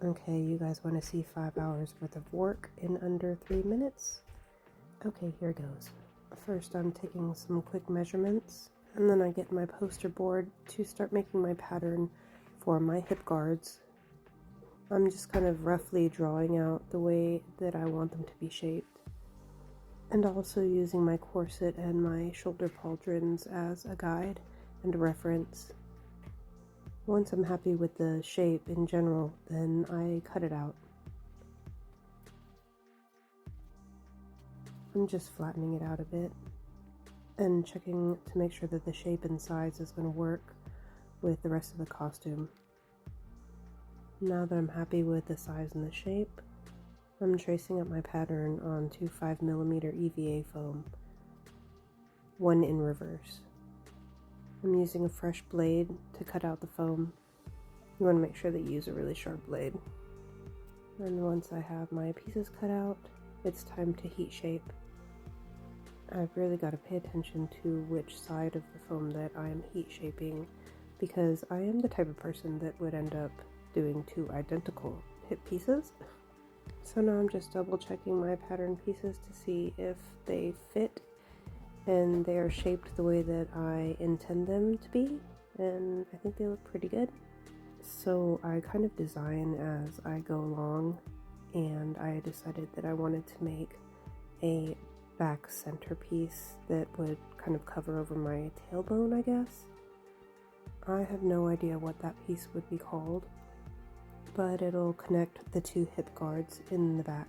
Okay, you guys want to see 5 hours worth of work in under 3 minutes? Okay, here goes. First, I'm taking some quick measurements, and then I get my poster board to start making my pattern for my hip guards. I'm just kind of roughly drawing out the way that I want them to be shaped, and also using my corset and my shoulder pauldrons as a guide and a reference. Once I'm happy with the shape in general, then I cut it out. I'm just flattening it out a bit and checking to make sure that the shape and size is going to work with the rest of the costume. Now that I'm happy with the size and the shape, I'm tracing up my pattern onto 5mm EVA foam, one in reverse. I'm using a fresh blade to cut out the foam. You want to make sure that you use a really sharp blade. And once I have my pieces cut out, it's time to heat shape. I've really got to pay attention to which side of the foam that I am heat shaping, because I am the type of person that would end up doing 2 identical hip pieces. So now I'm just double checking my pattern pieces to see if they fit and they are shaped the way that I intend them to be, and I think they look pretty good. So I kind of design as I go along, and I decided that I wanted to make a back centerpiece that would kind of cover over my tailbone, I guess. I have no idea what that piece would be called, but it'll connect the 2 hip guards in the back.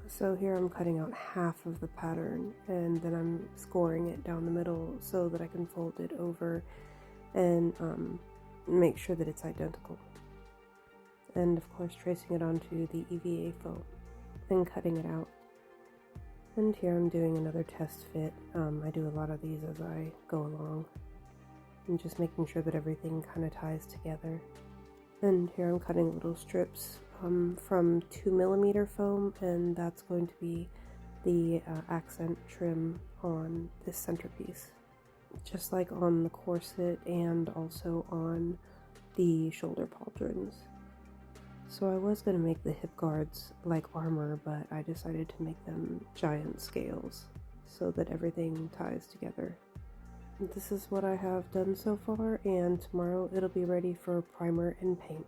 So here I'm cutting out half of the pattern, and then I'm scoring it down the middle so that I can fold it over and make sure that it's identical. And of course tracing it onto the EVA foam and cutting it out. And here I'm doing another test fit. I do a lot of these as I go along. I'm just making sure that everything kind of ties together. And here I'm cutting little strips from 2mm foam, and that's going to be the accent trim on this centerpiece. Just like on the corset and also on the shoulder pauldrons. So I was going to make the hip guards like armor, but I decided to make them giant scales so that everything ties together. This is what I have done so far, and tomorrow it'll be ready for primer and paint.